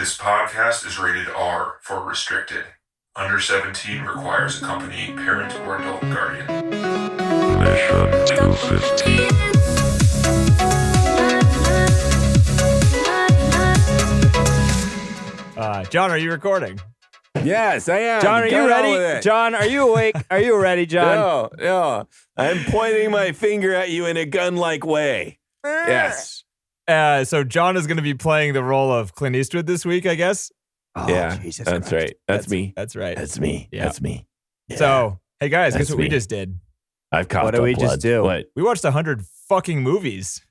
This podcast is rated R for restricted. Under 17 requires accompanying parent or adult guardian. Mission 215. John, are you recording? Yes, I am. John, are you ready? John, are you awake? Are you ready, John? No. I'm pointing my finger at you in a gun-like way. Yes. So John is going to be playing the role of Clint Eastwood this week, I guess. Oh, yeah, Jesus that's Christ. right. That's me. That's right. That's me. Yeah. That's me. Yeah. So, hey guys, That's guess what we me. just did? I've coughed What did up we blood. just do? What? We watched 100 fucking movies.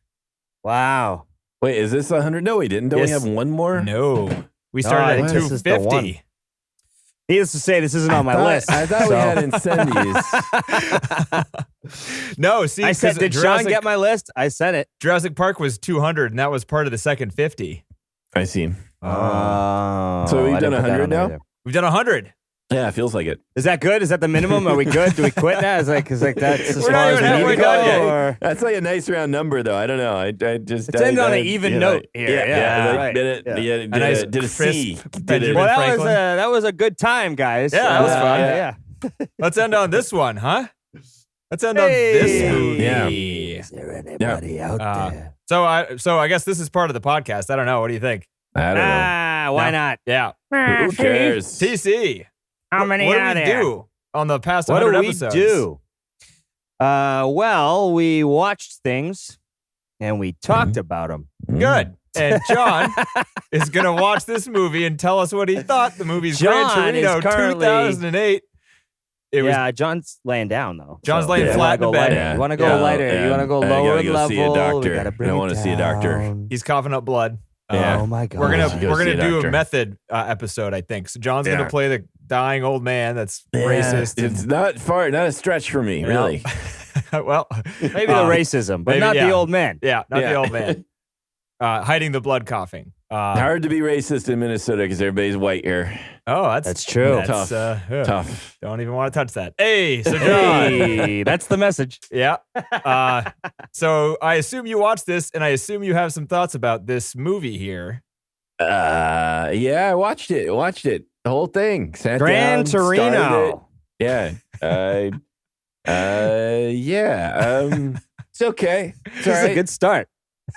Wow. Wait, is this 100? No, we didn't. Don't we Yes. have one more? No. We started I at think this is the 250. Needless to say, this isn't on my list. I thought we so- had incendies. No, see, I said, 'cause did Sean get my list? I sent it. Jurassic Park was 200, and that was part of the second 50. I see. Oh. So we've I done didn't put that 100 on there now? either. We've done 100. Yeah, it feels like it. Is that good? Is that the minimum? Are we good? Do we quit now? Is like that's as We're far not as even we need halfway to done go? yet. Or? That's like a nice round number, though. I don't know. I just... Let's end on an even note here. Yeah, right. Did Yeah. it, A nice did a C. crisp Did Benjamin it. Well, Franklin. that was a good time, guys. Yeah, that was fun. Yeah. Let's end on this one, huh? Let's end on this movie. Yeah. Is there anybody out there? So I guess this is part of the podcast. I don't know. What do you think? I don't know. Why No. not? Yeah. Who cares? TC. How many what are did we there? do on the past What 100 do we episodes? do? Well, we watched things and we talked about them. Good. And John is going to watch this movie and tell us what he thought. The movie's Gran John Torino is currently- 2008. It was John's laying down though. John's laying you flat wanna in go bed. lighter. You want to go Yeah. lighter. You want to go I lower gotta go level. see a doctor. We gotta bring I it wanna see a doctor. down. he's coughing up blood. Yeah. Oh my god. We're Go gonna see a do doctor. a method episode, I think. So John's Yeah. gonna play the dying old man that's racist. It's not a stretch for me, really. Well, maybe the racism, but maybe, not yeah. the old man. yeah, not Yeah. the old man hiding the blood coughing. Hard to be racist in Minnesota because everybody's white here. Oh, That's true. That's, Tough. Tough. Don't even want to touch that. Hey, so John. Hey, that's the message. Yeah. So I assume you watched this, and I assume you have some thoughts about this movie here. Yeah, I watched it. The whole thing. Sat Gran down, started it. Torino. Yeah. Yeah. It's okay. It's This all is a right. good start.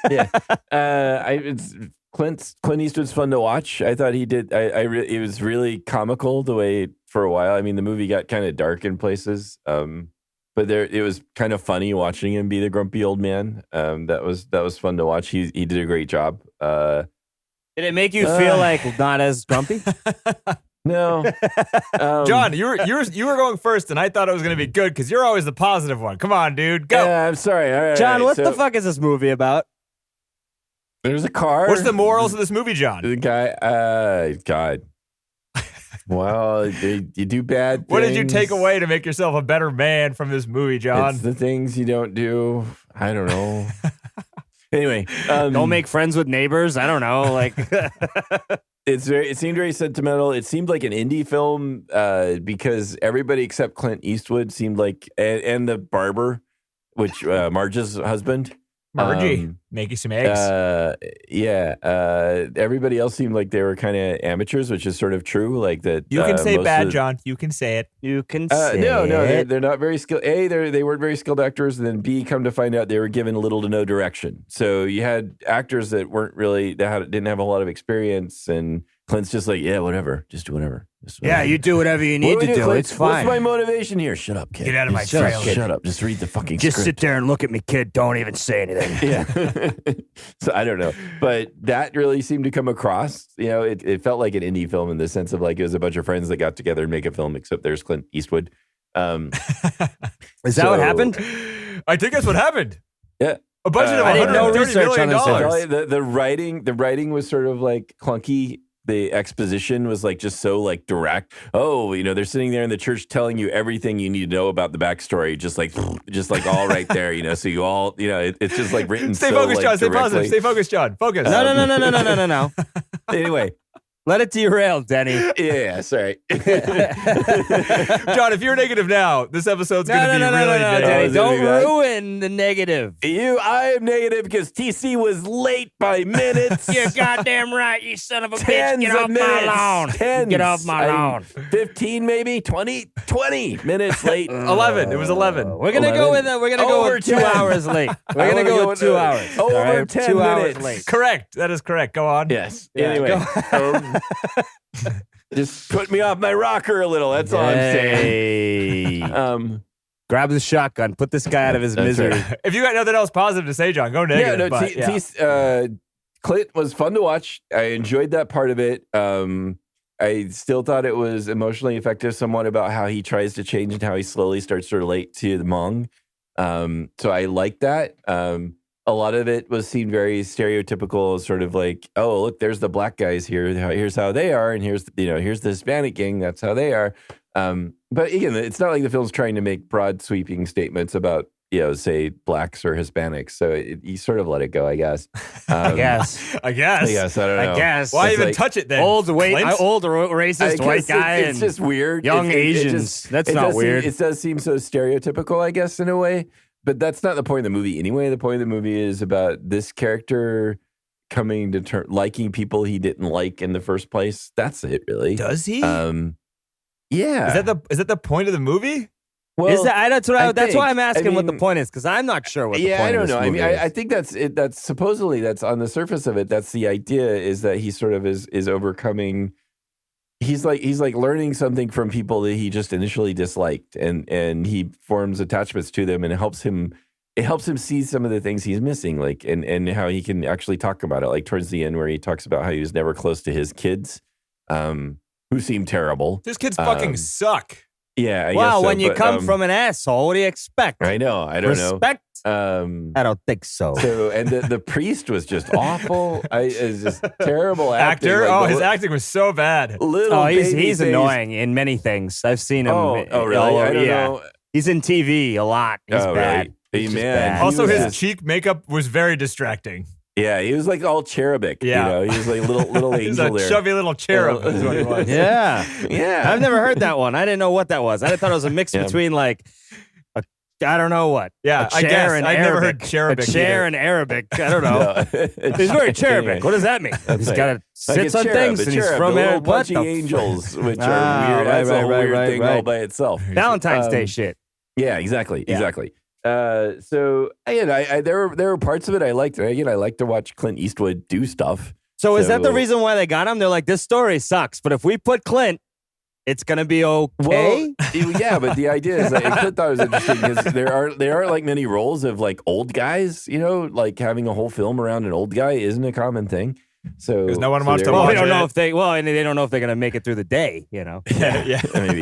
Yeah. It's Clint Eastwood's fun to watch. I thought he did. It was really comical the way for a while. I mean, the movie got kind of dark in places, but it was kind of funny watching him be the grumpy old man. That was fun to watch. He did a great job. Did it make you feel like not as grumpy? No, John, you were going first, and I thought it was going to be good because you're always the positive one. Come on, dude, go. Yeah, I'm sorry. All right, John, all right. what So, the fuck is this movie about? There's a car. What's the morals of this movie, John? The guy. God. Well, you do bad things. What did you take away to make yourself a better man from this movie, John? It's the things you don't do. I don't know. Anyway, Don't make friends with neighbors. I don't know. Like, It seemed very sentimental. It seemed like an indie film because everybody except Clint Eastwood seemed like, and the barber, which Marge's husband. Margie, make you some eggs. Everybody else seemed like they were kind of amateurs, which is sort of true. Like that. you can say most bad, of the- John. You can say it. you can say No, it. they're not very skilled. A, they weren't very skilled actors, and then B, come to find out they were given little to no direction. So you had actors that weren't really didn't have a lot of experience, and Clint's just like, yeah, whatever, just do whatever. Yeah, you do whatever you need to do. Clint? It's fine. What's my motivation here? Shut up, kid. Get out of my Just shut up, trailer. kid. Shut up. Just read the fucking Just script. sit there and look at me, kid. Don't even say anything. Yeah. So I don't know. But that really seemed to come across. You know, it felt like an indie film in the sense of like it was a bunch of friends that got together and make a film, except there's Clint Eastwood. Is that what happened? I think that's what happened. Yeah. A budget of I did no $130 research on million. this. Probably the writing was sort of like clunky. The exposition was like just so like direct. Oh, they're sitting there in the church telling you everything you need to know about the backstory, just like all right there, So you all, it's just like written. Stay so, focused, like, John. Stay directly. positive. Stay focused, John. Focus. No. Anyway, Let it derail, Denny. Yeah, sorry. John, if you're negative now, this episode's going to be really negative. Denny, is it don't gonna be bad? ruin the negative. I am negative because TC was late by minutes. You're goddamn right, you son of a bitch. Tens Get of off minutes. my lawn. Tens. Get off my lawn. 15 maybe, 20 minutes late. 11. It was 11. We're gonna go with Over 2 10. hours late. We're gonna go with 2 hours. Over all right? 10 2 hours minutes. late. Correct. That is correct. Go on. Yes. Yeah, Anyway, just put me off my rocker a little. That's all I'm saying. Hey. Grab the shotgun. Put this guy out of his misery. right. If you got nothing else positive to say, John, go negative. Yeah, no. Clint was fun to watch. I enjoyed that part of it. I still thought it was emotionally effective somewhat about how he tries to change and how he slowly starts to relate to the Hmong. So I like that. A lot of it seemed very stereotypical, sort of like, oh, look, there's the black guys here. Here's how they are, and here's the Hispanic gang. That's how they are. But again, it's not like the film's trying to make broad sweeping statements about, say blacks or Hispanics. So you sort of let it go, I guess. I guess. I guess. I don't know. I guess. Why It's even like touch it then? Old Clint? racist white guy It's and just weird. young It Asians. That's not does weird. It does seem so stereotypical, I guess, in a way. But that's not the point of the movie anyway. The point of the movie is about this character coming to liking people he didn't like in the first place. That's it, really. Does he? Yeah. Is that the point of the movie? Well, Is that? That's why I'm asking what the mean, point is, because I'm not sure what the yeah, point I don't of this know. I movie mean, is. I think that's it. That's supposedly that's on the surface of it. That's the idea, is that he sort of is overcoming. He's like learning something from people that he just initially disliked, and he forms attachments to them, and it helps him see some of the things he's missing, like and how he can actually talk about it. Like towards the end, where he talks about how he was never close to his kids, who seemed terrible. His kids fucking suck. Yeah, I guess Well, so, when you but, come from an asshole, what do you expect? I know, I don't know. Respect? I don't think so. So, and the priest was just awful. It's just terrible acting. Actor? Like, His acting was so bad. little He's baby face. annoying in many things. I've seen him. Oh, really? all over- I don't yeah. know. He's in TV a lot. He's Oh, bad. right. Hey, He's just man. bad. He Also, was his just- cheek makeup was very distracting. Yeah, he was like all cherubic. Yeah. He was like little He's angel a there. chubby little cherub. Is what he was. Yeah. Yeah, I've never heard that one. I didn't know what that was. I thought it was a mix Yeah. between like I don't know what. Yeah, A I chair guess. and I've never Arabic. heard cherubic A chair either. and Arabic. I don't know. He's very cherubic. What does that mean? He's right. got to Like sit a on cherub, things, a and he's cherub, from the little Arabic. What punchy the angels, which Ah, are weird. That's right, a whole right, weird right, thing all right. by itself. Valentine's Day shit. Yeah, exactly. So again, there were parts of it I liked. And again, I like to watch Clint Eastwood do stuff. So is that the reason why they got him? They're like, this story sucks, but if we put Clint, it's gonna be okay. Well, yeah, but the idea is that Clint thought it was interesting because there aren't like many roles of like old guys. Like having a whole film around an old guy isn't a common thing. So Because no one wants to there- Well, watch we don't know it. if they. Well, and they don't know if they're gonna make it through the day. Yeah. maybe.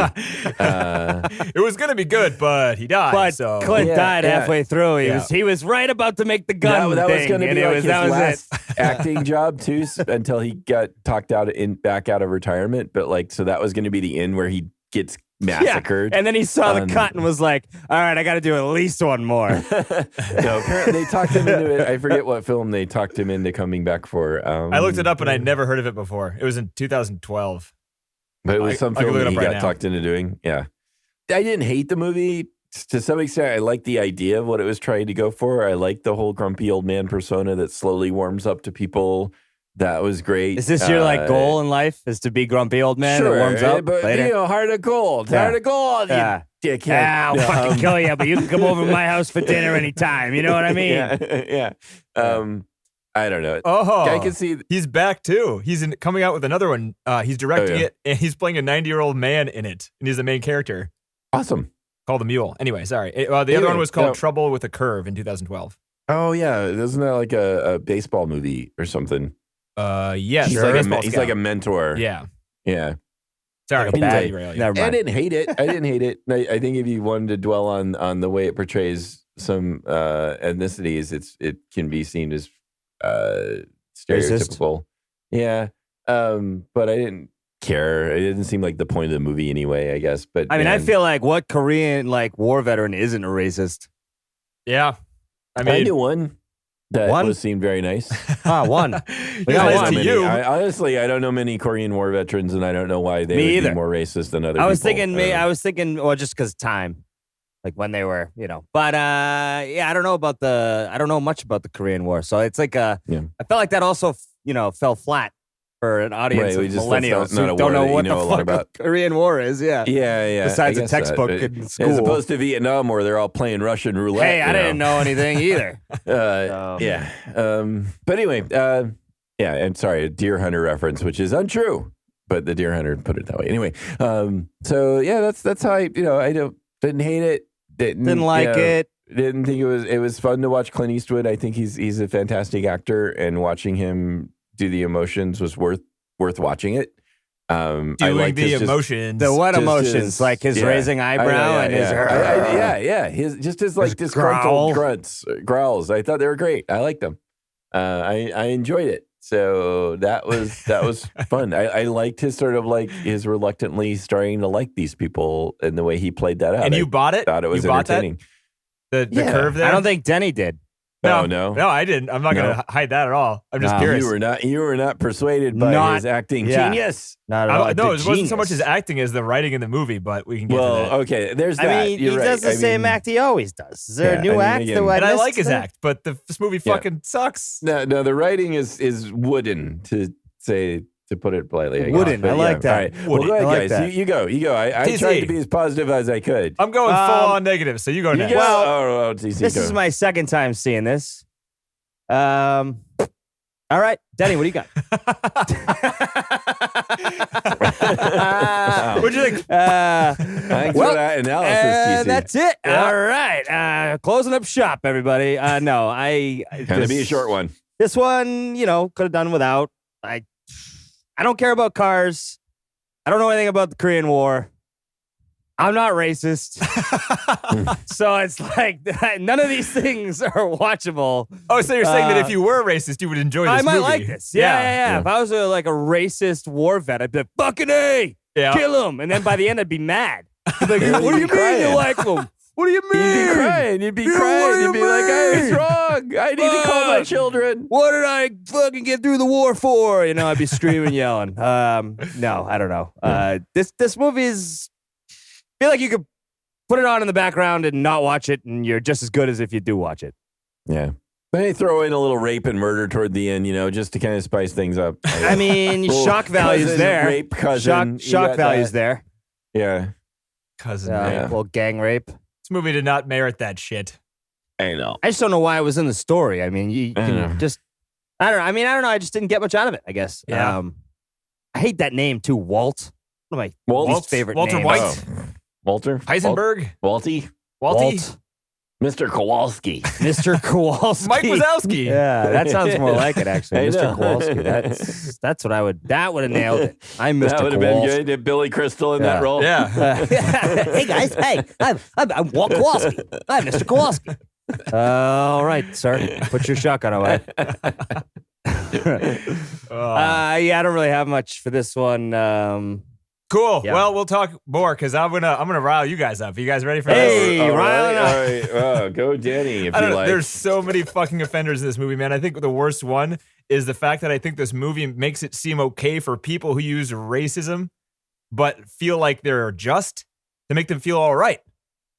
It was gonna be good, but he died. But so Clint Yeah, died yeah. halfay through. He was right about to make the gun that thing, was going to and be it like was his that was last it. acting job too, until he got talked out back out of retirement. But so that was going to be the end where he gets massacred. Yeah. And then he saw the on- cut and was like, "All right, I got to do at least one more." No, apparently they talked him into it. I forget what film they talked him into coming back for. I looked it up and I'd never heard of it before. It was in 2012. But it was I some can film look it that he up right got now. talked into doing. Yeah. I didn't hate the movie. To some extent, I liked the idea of what it was trying to go for. I liked the whole grumpy old man persona that slowly warms up to people. That was great. Is this your goal in life? Is to be grumpy old man Sure, that warms up but later? heart of gold. Yeah. Heart of gold, Yeah. you dickhead. I'll fucking kill you, but you can come over to my house for dinner anytime. You know what I mean? Yeah. I don't know. Oh, I can see. he's back too. He's coming out with another one. He's directing yeah. it, and he's playing a 90-year-old man in it, and he's the main character Awesome. called the Mule. Anyway, sorry. The other Anyway, one was called no. Trouble with a Curve in 2012. Oh yeah, isn't that like a baseball movie or something? Yes, He's, sure. like, Baseball he's scout. like a mentor. Yeah. Yeah. Sorry, Like a bad bad- derail you. Never I mind. didn't hate it. I think if you wanted to dwell on the way it portrays some ethnicities, it can be seen as stereotypical. Yeah. But I didn't care. It didn't seem like the point of the movie anyway, I guess. But I mean, I man, feel like what Korean war veteran isn't a racist? Yeah. I I mean, knew one. That seemed very nice. One. We got one to you. Honestly, I don't know many Korean War veterans, and I don't know why they would be more racist than other people. I was thinking, well, just because time, like when they were, But yeah, I don't know much about the Korean War, so it's like I felt like that also, fell flat for an audience of millennials who don't know what the fuck a Korean War is. Yeah. Yeah. Besides a textbook in school. As opposed to Vietnam where they're all playing Russian roulette. Hey, I didn't know anything either. Yeah. But anyway, I'm sorry, a deer hunter reference, which is untrue, but the deer hunter put it that way. Anyway, so yeah, that's how I didn't hate it. Didn't like it. Didn't think it was fun to watch Clint Eastwood. I think he's a fantastic actor, and watching him do the emotions was worth watching it. Doing the emotions. The what emotions? Like his raising eyebrow and his his disgruntled growls. I thought they were great. I liked them. I enjoyed it. So that was fun. I liked his sort of like his reluctantly starting to like these people and the way he played that out. And you bought it? Thought it was entertaining. The curve there? I don't think Denny did. No, I didn't. I'm not going to hide that at all. I'm just curious. You were not persuaded by his acting genius. Not at all. No, it wasn't so much his acting as the writing in the movie, but we can get to that. Okay, there's that. I mean, he does the same act he always does. Is there a new act? And I like his act, but this movie fucking sucks. No, the writing is wooden, to put it politely. Wooden. I like that. All right. Well, go ahead, guys. You go. I tried to be as positive as I could. I'm going full on negative, so you go next. This is my second time seeing this. All right, Denny, what do you got? What'd you think? Thanks for that analysis, TC. That's it. Yeah. All right. Closing up shop, everybody. No, Gonna be a short one. This one, could have done without. I don't care about cars. I don't know anything about the Korean War. I'm not racist. So it's like none of these things are watchable. Oh, so you're saying that if you were racist, you would enjoy this movie? I might like this. Yeah. If I was a racist war vet, I'd be like, fucking A, kill him. And then by the end, I'd be mad. I'd be like, what do you mean you like him? What do you mean? You'd be crying. You'd be like, I was wrong. I need to call my children. What did I fucking get through the war for? I'd be screaming, yelling. No, I don't know. This movie is... I feel like you could put it on in the background and not watch it, and you're just as good as if you do watch it. Yeah. They throw in a little rape and murder toward the end, just to kind of spice things up. I mean, shock value's there. Rape cousin. Shock value's there. Yeah. Cousin. Well, gang rape. This movie did not merit that shit. I know. I just don't know why it was in the story. I mean, you can just... I don't know. I mean, I don't know. I just didn't get much out of it, I guess. Yeah. I hate that name, too, Walt. One of my least favorite Walter names. White? Oh. Walter? Heisenberg? Walty? Walt. Mr. Kowalski. Mr. Kowalski. Mike Wazowski. Yeah, that sounds more like it, actually. Mr. Kowalski. That would have nailed it. I'm Mr. Kowalski. That would have been good. Did Billy Crystal in that role? Yeah. Hey, guys. Hey, I'm Walt Kowalski. I'm Mr. Kowalski. All right, sir. Put your shotgun away. I don't really have much for this one. Cool. Yeah. Well, we'll talk more because I'm gonna rile you guys up. Are you guys ready for Hey, this? rile up. All right. Go, Danny, if you like. There's so many fucking offenders in this movie, man. I think the worst one is the fact that I think this movie makes it seem okay for people who use racism but feel like they're just to make them feel all right.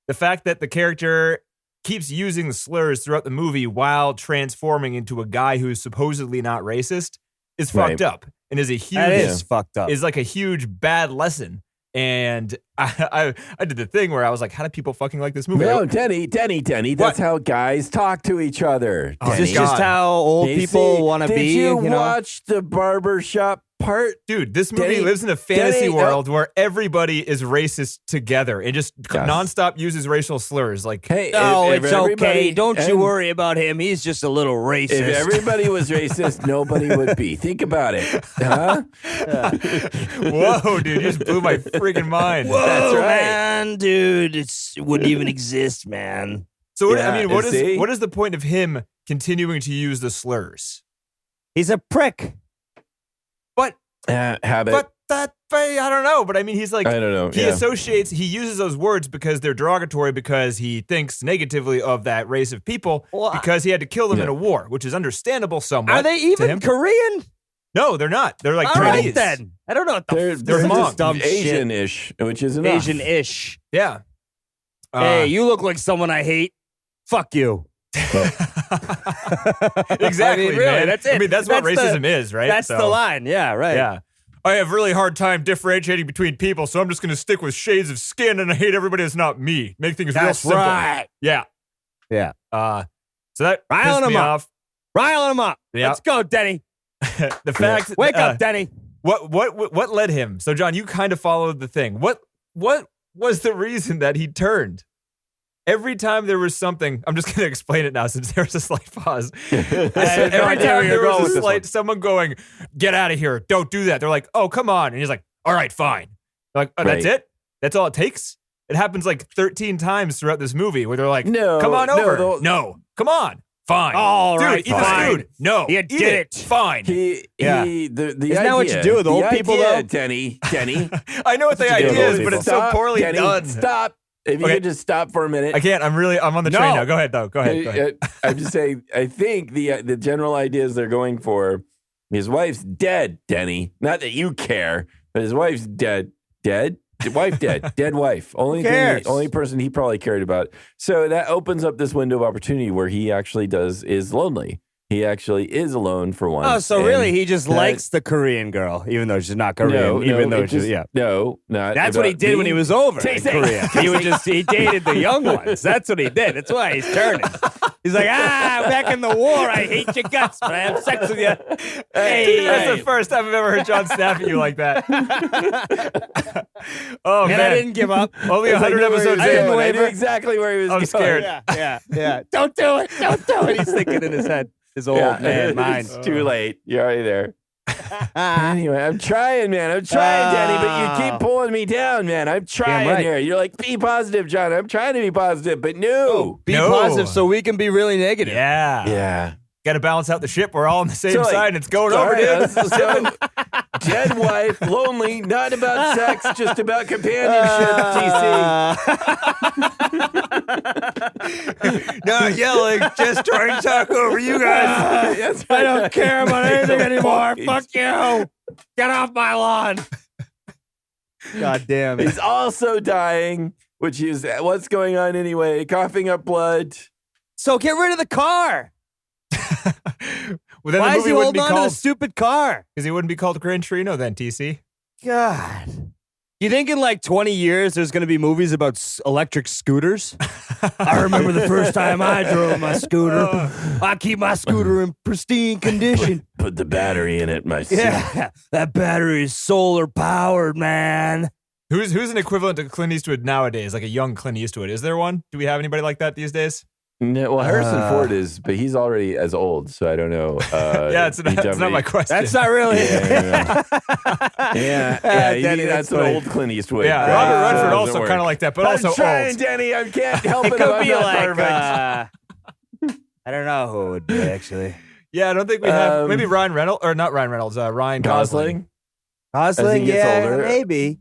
The fact that the character keeps using the slurs throughout the movie while transforming into a guy who's supposedly not racist is fucked up. And is a huge, that is fucked up. Is like a huge bad lesson. And I did the thing where I was like, how do people fucking like this movie? No, Denny, that's how guys talk to each other. Is this just how old people want to be? Did you watch the barbershop part? Dude, this movie lives in a fantasy world where everybody is racist together and just nonstop uses racial slurs. Like, hey, it's okay. Don't you worry about him. He's just a little racist. If everybody was racist, nobody would be. Think about it. Huh? Whoa, dude, you just blew my freaking mind. Whoa, that's right. Man, dude, it wouldn't even exist, man. So, what is the point of him continuing to use the slurs? He's a prick. Habit. that way. I don't know, but I mean, he's like, I don't know. he associates, he uses those words because they're derogatory because he thinks negatively of that race of people because he had to kill them in a war, which is understandable somewhat. Are they even Korean? No, they're not. They're like All Chinese. right, then. I don't know what They're just dumb Asian-ish, which is enough. Asian-ish. Yeah. Hey, you look like someone I hate. Fuck you. Exactly, I mean, really, man. that's it. I mean, that's what racism is, right? That's the line. Yeah, right. Yeah. I have really hard time differentiating between people, so I'm just going to stick with shades of skin, and I hate everybody that's not me. Make things real simple. Right. Yeah. Yeah. So that Riling pissed me them up. off. Riling them up. Yeah. Let's go, Denny. The fact. Wake up, Denny. What led him? So, John, you kind of followed the thing. What was the reason that he turned? Every time there was something, I'm just going to explain it now since there was a slight pause. Every time there was a slight, someone going, get out of here, don't do that. They're like, oh, come on. And he's like, all right, fine. They're like, oh, that's it? That's all it takes? It happens like 13 times throughout this movie where they're like, no, come on over. No, come on. Fine. All dude, right, eat the food. No, you eat did it. Fine. The Isn't idea, that what you do with old people, though? Denny. I know what the idea is, but it's so poorly Denny, done. Stop. If you could just stop for a minute. I can't. I'm on the train now. Go ahead, though. Go ahead. I'm just saying, I think the general ideas they're going for, his wife's dead, Denny. Not that you care, but his wife's dead. Dead? Wife dead. Dead wife. Only person he probably cared about. So that opens up this window of opportunity where he actually is lonely. He actually is alone for once. Oh, so really he just likes the Korean girl, even though she's not Korean. No, not. That's what he did when he was over in Korea. He dated the young ones. That's what he did. That's why he's turning. He's like, back in the war, I hate your guts, but I have sex with you. Hey, that's the first time I've ever heard John snap at you like that. Oh, man. I didn't give up. Only 100 episodes in. I knew exactly where he was going. I'm scared. Yeah. Don't do it. Don't do it. He's thinking in his head. His old man mind. It's too late. You're already there. Anyway, I'm trying, man. I'm trying, Danny, but you keep pulling me down, man. I'm trying here. You're like, be positive, John. I'm trying to be positive, but no. Be positive so we can be really negative. Yeah. Got to balance out the ship. We're all on the same side, and it's going over, dude. So, dead wife, lonely, not about sex, just about companionship, TC. Not yelling, just trying to talk over you guys. I don't care about anything anymore. Fuck you. Get off my lawn. God damn it. He's also dying, which is what's going on anyway, coughing up blood. So get rid of the car. Well, then why the is he movie holding on to the called, stupid car? Because he wouldn't be called Gran Torino then, TC. God. You think in like 20 years there's going to be movies about electric scooters? I remember the first time I drove my scooter. I keep my scooter in pristine condition. Put the battery in it, my son. Yeah, that battery is solar powered, man. Who's an equivalent to Clint Eastwood nowadays, like a young Clint Eastwood? Is there one? Do we have anybody like that these days? No, well, Harrison Ford is, but he's already as old, so I don't know. That's not my question. That's not really. That's an old Clint Eastwood. Yeah, Robert Redford also kind of like that, but also I'm trying, old. Danny, I can't help it. It could be like, I don't know who it would be, actually. Yeah, I don't think we have, maybe Ryan Reynolds, or not Ryan Reynolds, Ryan Gosling. Gosling, yeah, maybe.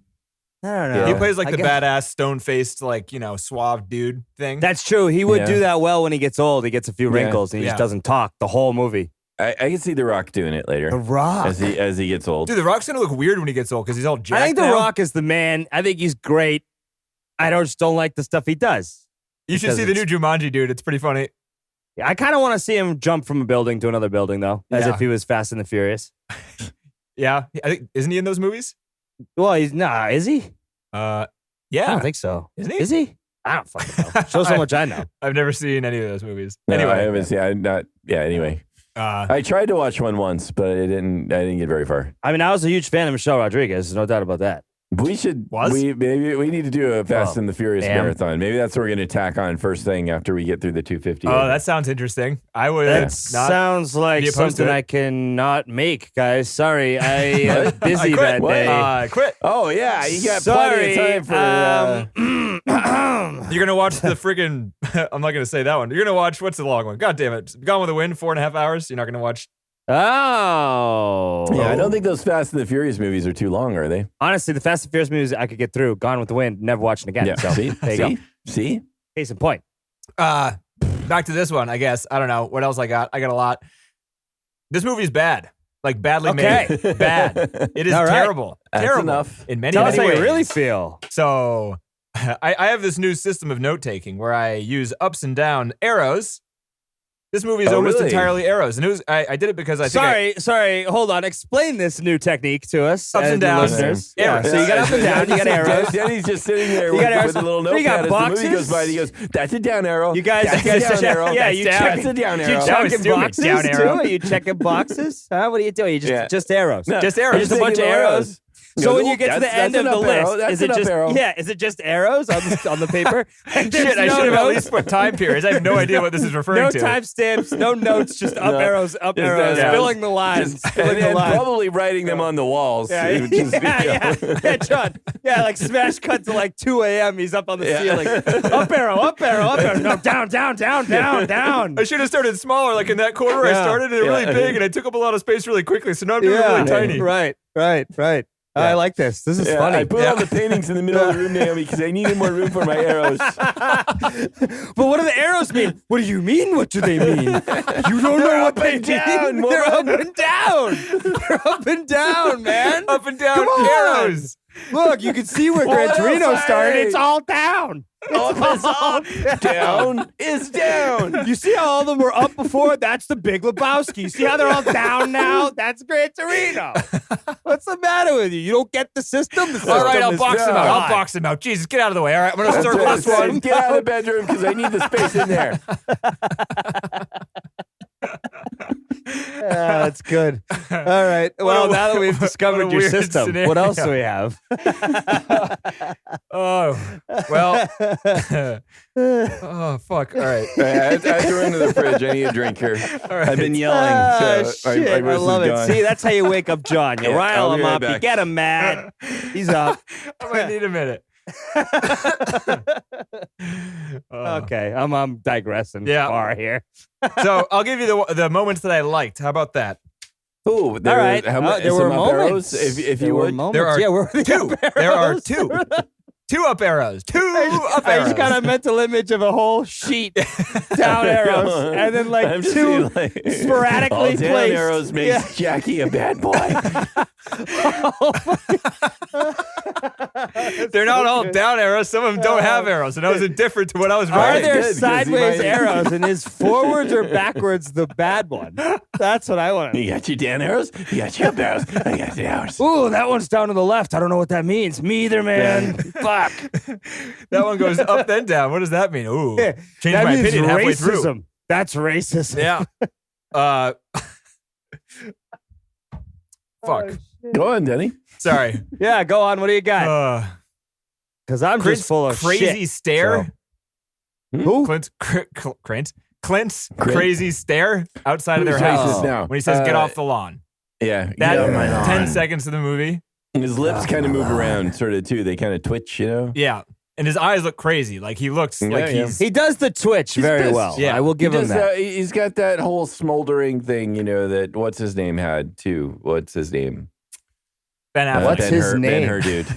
I don't know. He plays like the badass, stone-faced, like, suave dude thing. That's true. He would do that well when he gets old. He gets a few wrinkles and he just doesn't talk the whole movie. I can see The Rock doing it later. The Rock? As he gets old. Dude, The Rock's going to look weird when he gets old because he's all jacked I think now. The Rock is the man. I think he's great. I just don't like the stuff he does. You should see the new Jumanji, dude. It's pretty funny. Yeah, I kind of want to see him jump from a building to another building, though, as if he was Fast and the Furious. Yeah. I think, isn't he in those movies? Well, is he? Yeah. I don't think so. Isn't he? Is he? I don't fucking know. Shows how much I know. I've never seen any of those movies. No, anyway, I haven't seen. Anyway, I tried to watch one once, but I didn't get very far. I mean, I was a huge fan of Michelle Rodriguez. There's no doubt about that. We should. Maybe we need to do a Fast and the Furious marathon. Maybe that's what we're going to tack on first thing after we get through the 250. Oh, that sounds interesting. I would. That sounds like something I cannot make, guys. Sorry, I am busy that day. I quit. Oh yeah, you got plenty of time for. You're gonna watch the friggin'. I'm not gonna say that one. You're gonna watch what's the long one? God damn it! Gone with the Wind, 4.5 hours. You're not gonna watch. Oh. Yeah, I don't think those Fast and the Furious movies are too long, are they? Honestly, the Fast and Furious movies I could get through. Gone with the Wind, never watching again. Yeah. So See? there you go. See? Case in point. Back to this one, I guess. I don't know what else I got. I got a lot. This movie's bad. Like badly made. Bad. It is All right. terrible. That's terrible. enough. In many, Tell many us how ways. you really feel. So I have this new system of note taking where I use ups and down arrows. This movie is almost really? entirely arrows, and it was I did it because I think Sorry. Hold on. Explain this new technique to us. Ups and the downs. listeners. Yeah. Yeah. So you got up and down. You got arrows. Danny's just sitting there You got with arrows. a little So you got notepad as the movie boxes? goes by. And he goes, "That's a down arrow. You guys, That's you guys a down check- arrow. yeah, you check- That's a down You arrow." That was checking stupid. boxes Down too? arrow. Are you checking boxes? Huh? What are you doing? You just Yeah. just arrows. No, Just arrows. Just a bunch of arrows. So when you get to the end of the list, that's is it an just up arrow. is it just arrows on the paper? And Shit, there's I no should have at notes? least put time periods. I have no idea what this is referring No to. timestamps, no notes, just up No. arrows, Just arrows, arrows. filling the lines, filling the And lines. probably writing them on the walls. Yeah, which is, yeah, John. Yeah, like smash cut to like 2 a.m. He's up on the Yeah. ceiling. Up arrow. No, down. I should have started smaller, like in that corner. I Yeah. started it really big, and I took up a lot of space really quickly. So now I'm doing it really tiny. Right. I like this. This is Yeah, funny. I put all the paintings in the middle of the room, Naomi, because I needed more room for my arrows. But what do the arrows mean? What do you mean? What do they mean? You don't know what they and down, mean. They're up woman. and down. They're up and down, man. Up and down Come on. arrows. Look, you can see where What Gran else Torino I started. hate? It's all down. It's up, down is down. You see how all of them were up before? That's the Big Lebowski. You see how they're all down now? That's Gran Torino. What's the matter with you? You don't get the system? The All right, system I'll is box him out. God. I'll box him out. Jesus, get out of the way. All right, I'm going to start That's this right. one. Get out of the bedroom because I need the space in there. That's good. All right. Well, now that we've what discovered a your weird system, scenario. what else do we have? Oh, well. Oh, fuck. All right. I have to run to the fridge. I need a drink here. All right. I've been yelling. Ah, So shit, I voice is love it. gone. See, that's how you wake up John. You Yeah, rile I'll be him right up. You back. get him mad. He's up. I might need a minute. Okay, I'm digressing Yeah. far here. So I'll give you the moments that I liked. How about that? Ooh, there, All right. How much? There some were up moments. arrows, if There you were would. moments. There are yeah, where were the two. up There are arrows? two. Two up arrows. Two up I arrows. just got a mental image of a whole sheet down arrows, and then like I'm just two seeing, like, sporadically all down placed. arrows makes Yeah. Jackie a bad boy. They're not all down arrows. Some of them don't have arrows, and that was indifferent to what I was Are writing. there good, 'cause he sideways might- arrows, and is forwards or backwards the bad one? That's what I want to know. You got your down arrows? You got your up arrows? I got the arrows. Ooh, that one's down to the left. I don't know what that means. Me either, man. Fuck. That one goes up then down. What does that mean? Ooh, Yeah, change that my means opinion halfway through. racism. That's racism. Yeah. Fuck. Go on, Denny. Sorry. Yeah, go on. What do you got? Because I'm Clint's just full of crazy shit. stare. Who? Clint's crazy stare outside of their Who's house racist now? when he says, "Get off the lawn." Yeah. That get off my lawn. 10 seconds of the movie. His lips kind of move around, sort of, too. They kind of twitch, you know? Yeah. And his eyes look crazy. Like he looks like yeah. he's. He does the twitch He's very pissed. well. Yeah. I will give him that. He's got that whole smoldering thing, you know, that what's his name had, too. What's his name? Ben Affleck. What's his Ben-Hur, name? Ben-Hur, dude.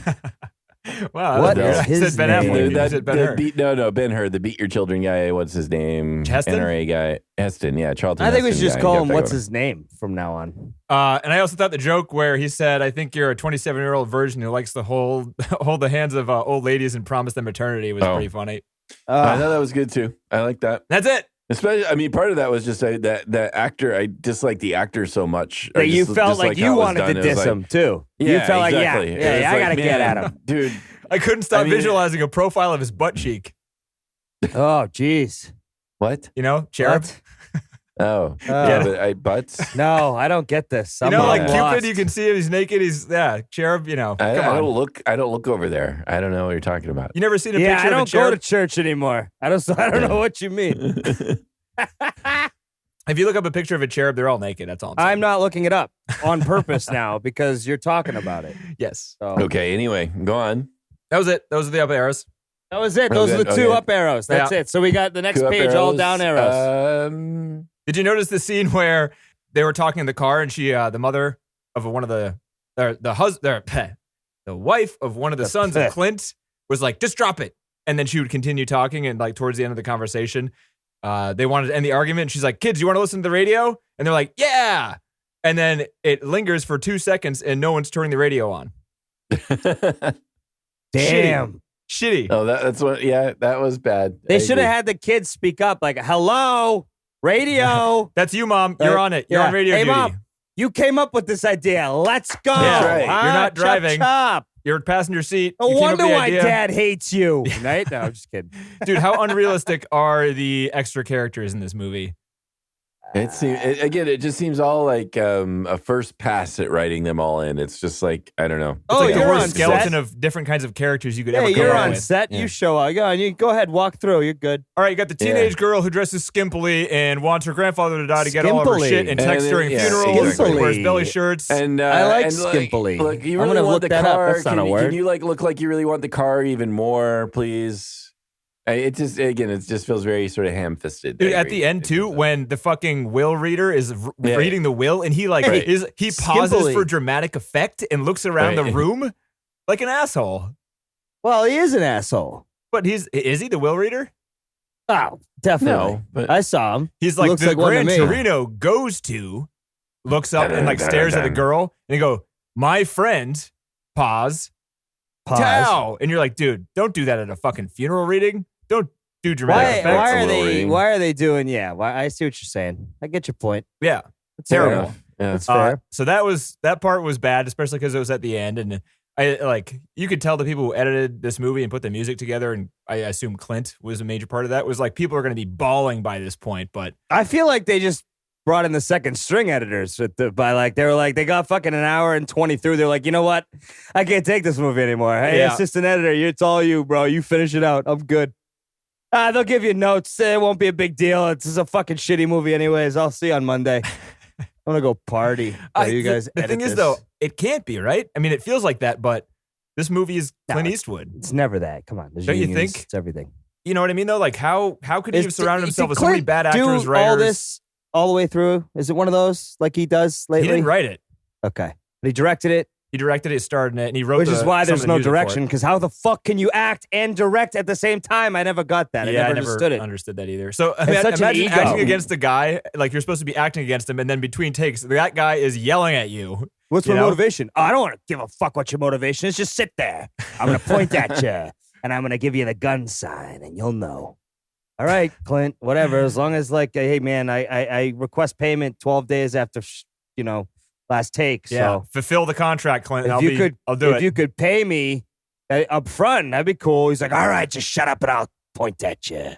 Wow. What that was is weird. I his said Ben name? Affleck. You said Ben-Hur. Ben-Hur, the Beat Your Children guy. What's his name? Heston? NRA guy. Heston, yeah. Charlton I think we should Heston just guy. call Got him that what's going. his name from now on. And I also thought the joke where he said, "I think you're a 27-year-old virgin who likes to hold the hands of old ladies and promise them eternity" was Oh. pretty funny. I thought that was good, too. I like that. That's it. Especially, I mean, part of that was just that actor. I dislike the actor so much. That you Just felt like how you it was wanted done. to It was diss like, him too. Yeah, You felt exactly. like, It yeah, was I like, gotta get man, at him. dude. I couldn't stop I mean- visualizing a profile of his butt cheek. Oh, jeez. What? You know, cherub. What? Oh, yeah, but butts. No, I don't get this. You I'm know, like lost. Cupid, you can see him. He's naked. He's cherub. You know, I come on. don't look over there. I don't know what you're talking about. You never seen a Yeah, picture I don't of a go cherub? to church anymore. I don't know what you mean. If you look up a picture of a cherub, they're all naked. That's all I'm saying. I'm not looking it up on purpose now because you're talking about it. Yes. So Okay, anyway, go on. That was it. Those are the up arrows. that was it. Oh, Those are good. the two Okay. up arrows. That's Yeah. it. So we got the next Two up page all arrows. down arrows. Did you notice the scene where they were talking in the car, and she, the mother of one of the wife of one of the sons of Clint was like, just drop it. And then she would continue talking, and like towards the end of the conversation, they wanted to end the argument. And she's like, kids, you want to listen to the radio? And they're like, yeah. And then it lingers for 2 seconds, and no one's turning the radio on. Damn. Shitty. Oh, that's what. Yeah, that was bad. They should have had the kids speak up, like, hello, radio. That's you, Mom. You're on it. You're on radio hey, duty. Mom, you came up with this idea. Let's go. That's right. Huh? You're not driving. Chop. You're passenger seat. No You came up wonder with the why idea. Dad hates you. Right? No, I'm just kidding. Dude, how unrealistic are the extra characters in this movie? It just seems all like a first pass at writing them all in. It's just like, I don't know. It's Oh, like The you're worst on skeleton set? of different kinds of characters you could Hey, ever come you're up on with. set. Yeah. You show up. You go ahead, walk through. You're good. All right, you got the teenage girl who dresses skimpily and wants her grandfather to die to get all of her Skimpily. shit and texts And during then- yeah, funerals, exactly. wears belly shirts. And I like and, skimpily. Look, you I'm really gonna want look the that up. car? That's not a Can word. you like look like you really want the car even more, please? It just feels very sort of ham-fisted. Dude, there. at the end too, when the fucking will reader is Yeah. reading the will, and he like Right. he pauses Skimpily. for dramatic effect and looks around Right. the room like an asshole. Well, he is an asshole. But is he the will reader? Oh, definitely. No, but I saw him. He's like Looks the like one to Gran me. Torino goes to, looks up and like stares at the girl, and he go, "My friend," pause, Pause. Tao, and you're like, dude, don't do that at a fucking funeral reading. Don't do dramatic effects. Why are a little they? reading. Why are they doing? Yeah. Why? I see what you're saying. I get your point. Yeah, That's terrible. fair. Yeah. That's fair. So that part was bad, especially because it was at the end, and I like you could tell the people who edited this movie and put the music together, and I assume Clint was a major part of that. Was like people are going to be bawling by this point, but I feel like they just brought in the second string editors they were like they got fucking an hour and 20 through. They're like, you know what? I can't take this movie anymore. Hey, Yeah. assistant editor, it's all you, bro. You finish it out. I'm good. They'll give you notes. It won't be a big deal. It's just a fucking shitty movie anyways. I'll see you on Monday. I'm gonna go party. While you guys the edit thing is this. though, it can't be right. I mean, it feels like that, but this movie is No, Clint Eastwood. It's never that. Come on. There's Don't you unions, think? It's everything. You know what I mean? Though, like how could he have surrounded Did himself with so many Clint bad actors, do writers? all this all the way through? Is it one of those like he does lately? He didn't write it. Okay. But he directed it, He directed it, starred in it, and he wrote. which is why some there's of the no music for it. direction. Because how the fuck can you act and direct at the same time? I never got that. Yeah, I never understood it. Understood that either. So It's such an imagine ego. acting against a guy like you're supposed to be acting against him, and then between takes, that guy is yelling at you. What's You my know? motivation? Oh, I don't want to give a fuck what your motivation is. Just sit there. I'm going to point at you, and I'm going to give you the gun sign, and you'll know. All right, Clint, whatever. As long as, like, hey, man, I request payment 12 days after, last take. Yeah, So fulfill the contract, Clint. if I'll do if it. you could pay me up front, that'd be cool. He's like, all right, just shut up and I'll point at you.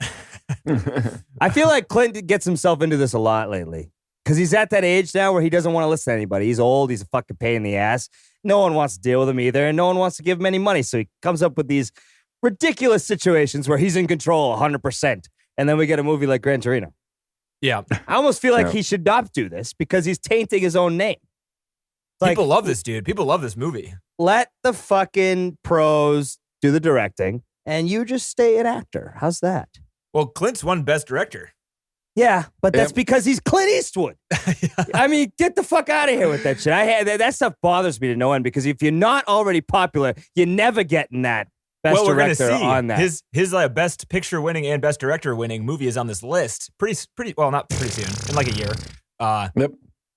I feel like Clint gets himself into this a lot lately because he's at that age now where he doesn't want to listen to anybody. He's old. He's a fucking pain in the ass. No one wants to deal with him either, and no one wants to give him any money. So he comes up with these ridiculous situations where he's in control 100%. And then we get a movie like Gran Torino. Yeah, I almost feel like Yeah. he should not do this because he's tainting his own name. Like, people love this dude. People love this movie. let the fucking pros do the directing and you just stay an actor. How's that? Well, Clint's won Best Director. Yeah, but that's Yep. because he's Clint Eastwood. I mean, get the fuck out of here with that shit. That stuff bothers me to no end because if you're not already popular, you're never getting that best Well, we're gonna director see on that. his Best Picture winning and Best Director winning movie is on this list. Pretty well, not pretty soon, in like a year. Yep.